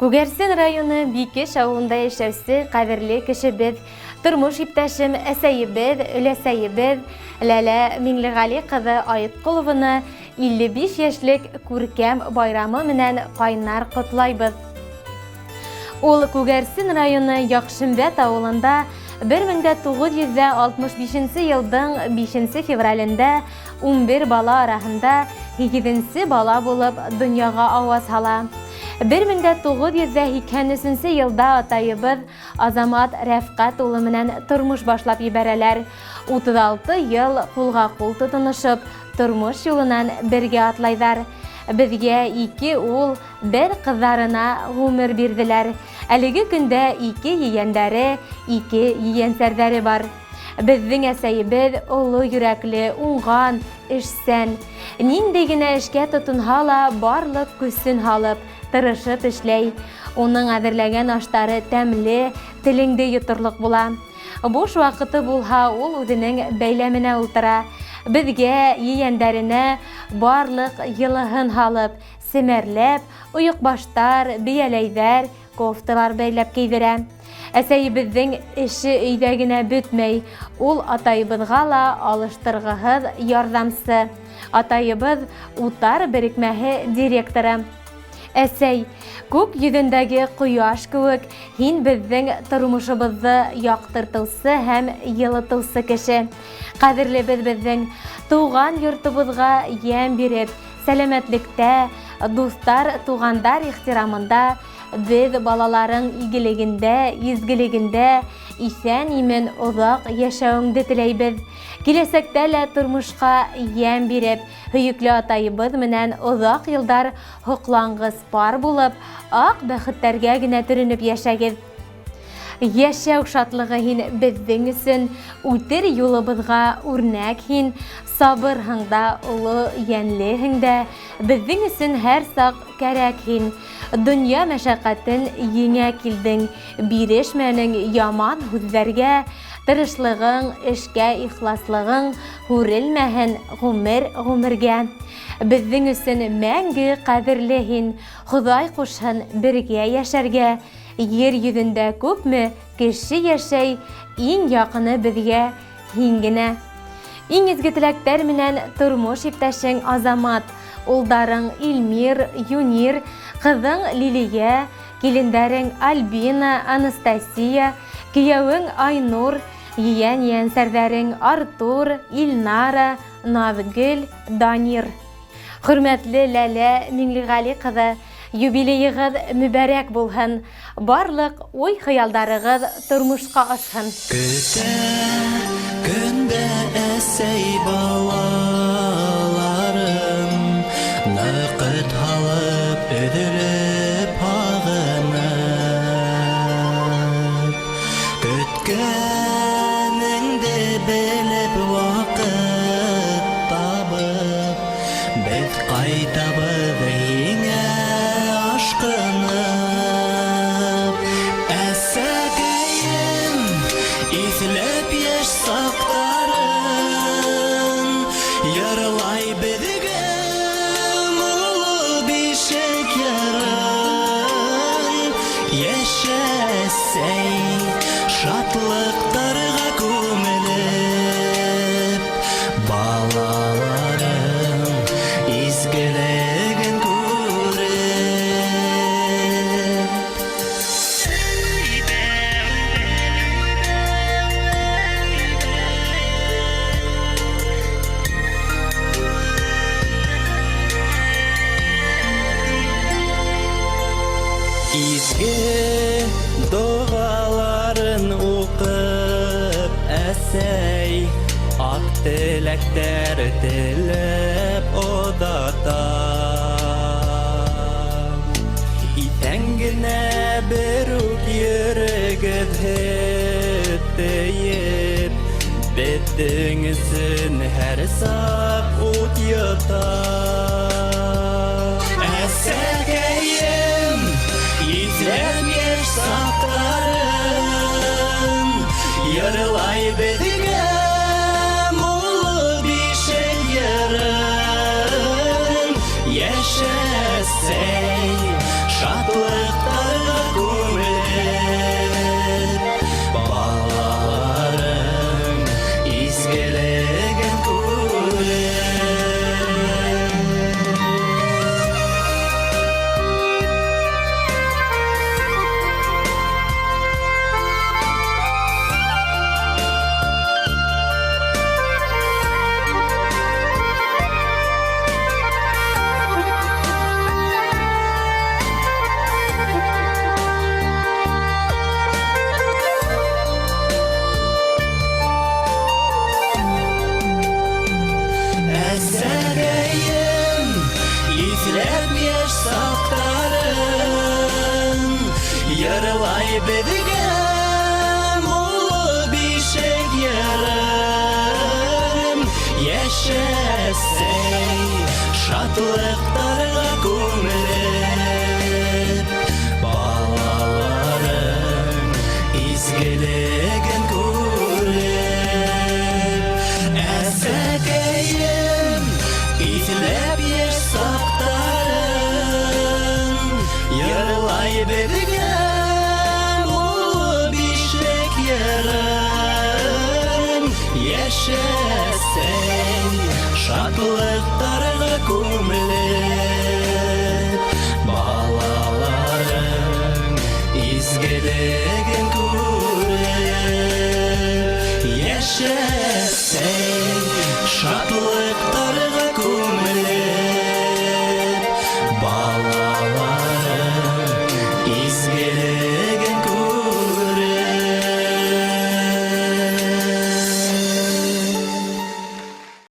Күгәрсен районы Бикеш авылында яшәүсе кадерле кешебез, тормыш иптәшем, әсәебез, өләсәебез Ләлә Миңлегали кызы Аеткулованы 55 яшьлек күркәм байрамы менән кайнар котлайбыз. Ул Күгәрсен районы Яхшымбәт авылында 1965 елдың 5 февралендә 11 бала арасында 8 бала булып дөньяга аваз ала. 1983 елда атайыбыз Азамат Рәфкат улы менән тормыш башлап ибәрәләр. 36 ел кулга-кул тотынышып, тормыш юлынан бергә атлайдар. Безгә 2 ул, 1 кызларына гомер бирделәр. Әлеге көндә 2 егәндәре, 2 егәнсәрдәре бар. Безнең әсәебез олы йөрәкле, уңган, эшсән. Нинди генә эшкә тотынһа ла барлык көсөн халып, тырышып эшләй. Уның әзерләгән аштары тәмле, телеңде йоторлык була. Буш вакыты булһа, ул үзенең бәйләменә ултыра. Безгә, егәндәренә барлык йылыһын халып, семәрләп, оек баштар, бияләйҙәр, кофталар бәйләп кейдерә. Әсәйебезнең эше өйдә генә бөтмәй, ул атайыбызга ла алыштырғыһыҙ ярҙамсы. Атайыбыҙ утар берекмәһе директоры. Әсәй, күк йөҙөндәге ҡояш кеүек, һин беҙҙең тормошобоҙҙы яҡтыртыусы һәм йылытыусы кеше. Ҡәҙерлебеҙ беҙҙең тыуған йортобоҙға йәм биреп, сәләмәтлектә, дуҫтар, туғандар ихтирамында, беҙ балаларың игелегендә, изгелегендә, иҫән-имен оҙаҡ йәшәүеңде теләйбеҙ. Киләсәктә лә тормошҡа йәм биреп, һөйөклө атайыбыҙ менән оҙаҡ йылдар һоҡланғыс пар булып, аҡ бәхеттәргә генә төрөнөп йәшәгеҙ. Йәшәү шатлығы һин беҙҙең өсөн, үтер юлыбыҙға үрнәк һин, сабырһың да, оло йәнлеһең дә, беҙҙең өсөн һәр саҡ кәрәк һин. Донъя мәшәҡәтен еңә килдең, бирешмәнең яман һүҙҙәргә, тырышлығың, эшкә ихласлығың һүрелмәһен ғүмергә. Беҙҙең өсөн мәңге ҡәҙерле һин, Хоҙай ҡушһын бергә йәшәргә. Ер йөҙөндә күпме кеше йәшәй, иң яҡыны беҙгә һин генә. Иң изге теләктәр менән тормош иптәшең Азамат, улдарың Илмир, Юнир, ҡыҙың Лилиә, килендәрең Альбина, Анастасия, кейәүең Айнур, ейән-ейәнсәрҙәрең Артур, Илнара, Наҙгөл, Данир. Хөрмәтле Ләлә Миңлегали ҡыҙы, юбилейығыҙ мүбәрәк булһын, барлык уй-хыялдарығыҙ тормошҡа ашһын. Көтә көндә әсәй балаларым, ныҡыт һалып, өҙөлөп һағынып. Көткәнеңде белеп ваҡыт табып, беҙ ҡайтабыҙ һиңә ашҡынып. Әсәкәйем, иҫләп йәш саҡтарын, йырлай беҙгә оло бишек йырын. Йәшә әсәй, шатлыҡтарға күмелеп, балаларың изгелеген күреп. Изге доғаларын уҡып, әсәй, аҡ теләктәр теләп оҙата. Иҫән генә бер үк йөрөгөҙ һөт тейеп, беҙҙең өсөн һәр саҡ ут йота. Әсәкәйем, иҫләп йәш саҡтарын, йырлай беҙгә оло бишек йырын. Йәшә әсәй, шатлыҡтар яшәсәң, шатлыктарга күмелеп, балаларың изгелеген күреп, әсәкәем изләп яшь сактарын, йырлай бергә улы бишек ярын, яшәсәң, шатлыктарга